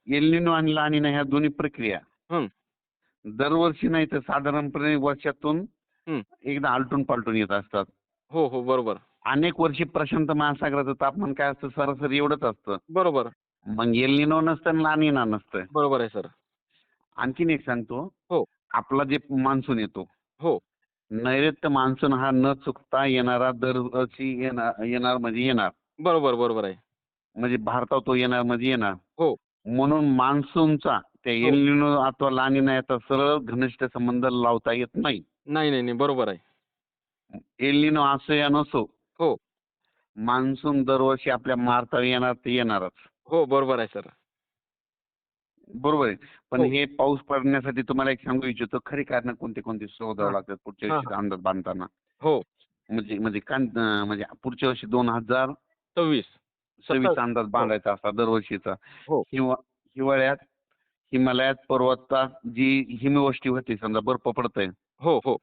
El Nino आणि ला निना ह्या दोन्ही प्रक्रिया हं, दरवर्षी नाही तर साधारणपणे वर्षातून हं. एकदा आलटून पालटून येत असतात. हो, हो. बरोबर. अनेक वर्षी प्रशांत महासागराचं तापमान काय असतं सरासरी एवढंच असतं. बरोबर. मग एल निनो नसतं आणि ला निना नसतं. बरोबर आहे सर. आणखीन एक सांगतो, हो, आपला जे मान्सून येतो, हो. नैऋत्य मान्सून हा न चुकता येणारा दरवर्षी येणार येणार म्हणजे येणार. बरोबर, बरोबर आहे. म्हणजे भारतात तो येणार म्हणजे येणार. हो, म्हणून मान्सूनचा त्या एल हो. निनो अथवा ला निना याचा सरळ घनिष्ठ संबंध लावता येत नाही. नाही, नाही, नाही. बरोबर आहे. एल निनो असो या नसो, हो, मान्सून दरवर्षी आपल्या भारतावर येणार ते येणारच. हो. बरोबर आहे सर. बरोबर आहे. पण हो, हे पाऊस पडण्यासाठी तुम्हाला एक सांगू इच्छितो, खरी कारणं कोणती कोणती शोधावं हां. लागतात पुढच्या हां, वर्षीचा हां. अंदाज बांधताना. हो. म्हणजे म्हणजे म्हणजे पुढच्या वर्षी 26 2026 अंदाज हो, बांधायचा असता दरवर्षीचा. हो, हिवा हिवाळ्यात हिमालयात पर्वतात जी हिमवृष्टी होते, समजा बर्फ पडतंय, हो, हो.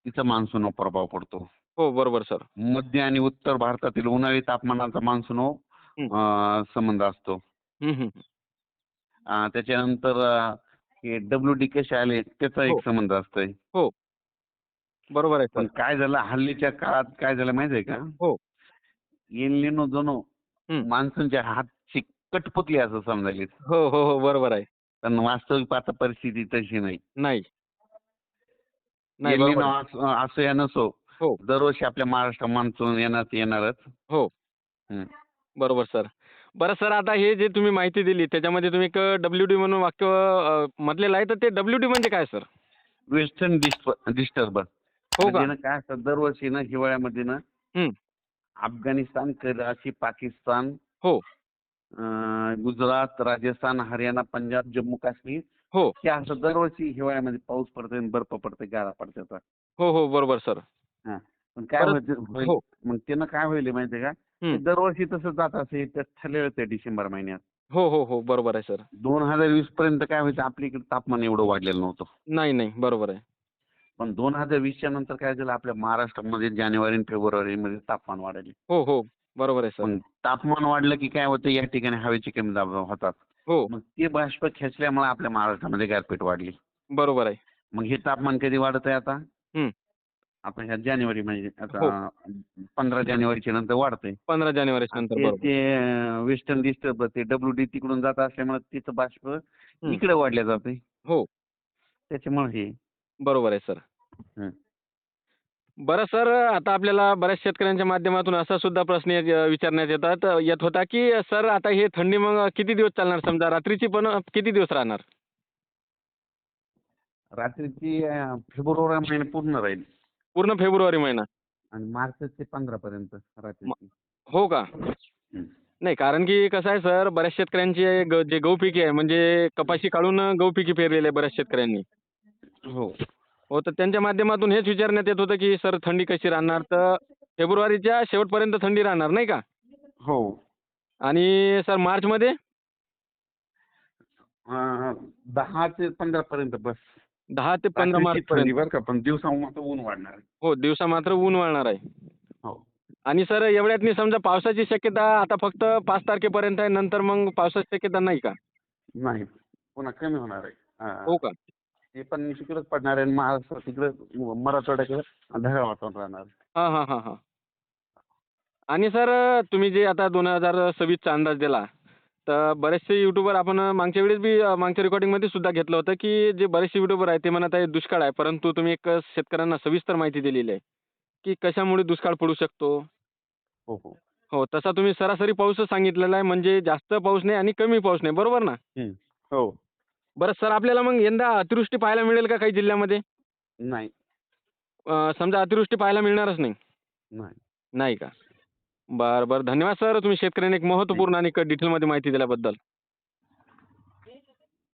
तिचा मान्सूनवर प्रभाव पडतो. हो, बरोबर सर. मध्य आणि उत्तर भारतातील उन्हाळी तापमानाचा मान्सूनवर हं. संबंध असतो. हं, हं. त्याच्यानंतर हे डब्ल्यू.डी कसे आले त्याचा एक हो, संबंध असतोय. हो. बरोबर आहे पण सर. काय झालं हल्लीच्या काळात काय झालं माहिती आहे का? हो. एल निनो जणू हं. मान्सूनच्या हातची कठपुतली असं समजायली. हो, हो, हो. बरोबर आहे. पण वास्तविक पाहता परिस्थिती तशी नाही. नाही, नाही. एल बरोबर निनो आहे. असो या नसो, हो, दरवर्षी आपल्या महाराष्ट्रात मान्सून येणार ते येणारच. हो. हं. बरोबर सर. बरं सर, आता हे जे तुम्ही माहिती दिली त्याच्यामध्ये तुम्ही एक डब्ल्यू-डी म्हणून वाक्य म्हटलेलं आहे, तर ते डब्ल्यू-डी म्हणजे काय सर? वेस्टर्न डिस्टर्बन्स हो म्हणजे का? ना काय असतं दरवर्षी ना हिवाळ्यामध्ये ना हं. अफगाणिस्तान, कराची, पाकिस्तान, हो, गुजरात, राजस्थान, हरियाणा, पंजाब, जम्मू काश्मीर हो. हे असं दरवर्षी हिवाळ्यामध्ये पाऊस पडतोय आणि बर्फ पडतोय, गारा पडतात. हो, हो. बरोबर सर. हां. पण काय बरं होईल हो. मग त्यानं काय होईल माहितीये का? ते हं. दरवर्षी तसं जात असेल तर ठरलेलं डिसेंबर महिन्यात. हो, हो, हो. बरोबर आहे सर. 2020 पर्यंत काय व्हायचं आपल्या इकडे तापमान एवढं वाढलेलं नव्हतं. नाही, नाही. बरोबर आहे. पण 2020 च्या नंतर काय झालं आपल्या महाराष्ट्रामध्ये जानेवारी आणि फेब्रुवारीमध्ये तापमान वाढले. हो, हो. बरोबर आहे सर. मग तापमान वाढलं की काय होतं या ठिकाणी हवेचे कमी दाब होतात. हो. मग ते बाष्प खेचल्यामुळे आपल्या महाराष्ट्रामध्ये गारपीट वाढली. बरोबर आहे. मग हे तापमान कधी वाढत आहे आता? हं. आता ह्या जानेवारी म्हणजे आता हो. 15 जानेवारीच्या नंतर वाढतंय. 15 जानेवारीच्या आणि नंतर ते बरोबर. ते वेस्टर्न डिस्टर्बन्स ते डब्ल्यू-डी तिकडून जात असल्यामुळे तिचं बाष्प हं. इकडे वाढल्या जाते. हो. त्याच्यामुळे हे बरोबर आहे सर. हं. बरं सर, आता आपल्याला बऱ्याच शेतकऱ्यांच्या माध्यमातून असा सुद्धा प्रश्न विचारण्यात येत होता, की सर आता हे थंडी मग किती दिवस चालणार? समजा रात्रीची पण किती दिवस राहणार? रात्रीची फेब्रुवारी महिना पूर्ण राहील पूर्ण फेब्रुवारी महिना. आणि मार्च ते 15 पर्यंत म रात्रीची. हो का? हं. नाही, कारण की कसं आहे सर, बऱ्याच शेतकऱ्यांचे जे गहू पिके आहे म्हणजे कपाशी काढून गहू पिके पेरलेले आहे बऱ्याच शेतकऱ्यांनी. हो. हो, तर त्यांच्या माध्यमातून हेच विचारण्यात येत होतं, की सर थंडी कशी राहणार? तर फेब्रुवारीच्या शेवटपर्यंत थंडी राहणार नाही का? हो. आणि सर मार्चमध्ये? 10 ते 15 पर्यंत बस. 10 ते 15 रात्रीची थंडी मार्चपर्यंत. बरं का, पण दिवसा मात्र ऊन वाढणार आहे. हो, दिवसा मात्र ऊन वाढणार आहे. हो. आणि सर एवढ्यातनी समजा पावसाची शक्यता आता फक्त 5 तारखेपर्यंत आहे. नंतर मग पावसाची शक्यता नाही का? नाही. पुन्हा कमी होणार आहे. हो का? ते पण तिकडेच पडणार आहे आणि महाराष्ट्र तिकडे मराठवाड्याकडे ढगाळ वातावरण राहणार आहे. हां, हां, हां, हां. आणि सर तुम्ही जे आता 2026 चा अंदाज दिला, तर बरेचसे युट्यूबर आपण मागच्या वेळेस बी मागच्या रेकॉर्डिंगमध्ये सुद्धा घेतलं होतं, की जे बरेचसे युट्यूबर आहेत ते म्हणत आहेत दुष्काळ आहे. परंतु तुम्ही एक शेतकऱ्यांना सविस्तर माहिती दिलेली आहे, की कशामुळे दुष्काळ पडू शकतो. हो, हो. हो, तसा तुम्ही सरासरी पाऊसच सांगितलेला आहे, म्हणजे जास्त पाऊस नाही आणि कमी पाऊस नाही. बरोबर ना? हं. हो. बरं सर, आपल्याला मग यंदा अतिवृष्टी पाहायला मिळेल का काही जिल्ह्यामध्ये? नाही. समजा अतिवृष्टी पाहायला मिळणारच नाही. नाही. नाही का? बरं, बरं. धन्यवाद सर. तुम्ही शेतकऱ्यांना एक ठीक. महत्त्वपूर्ण आणि डिटेलमध्ये माहिती दिल्याबद्दल.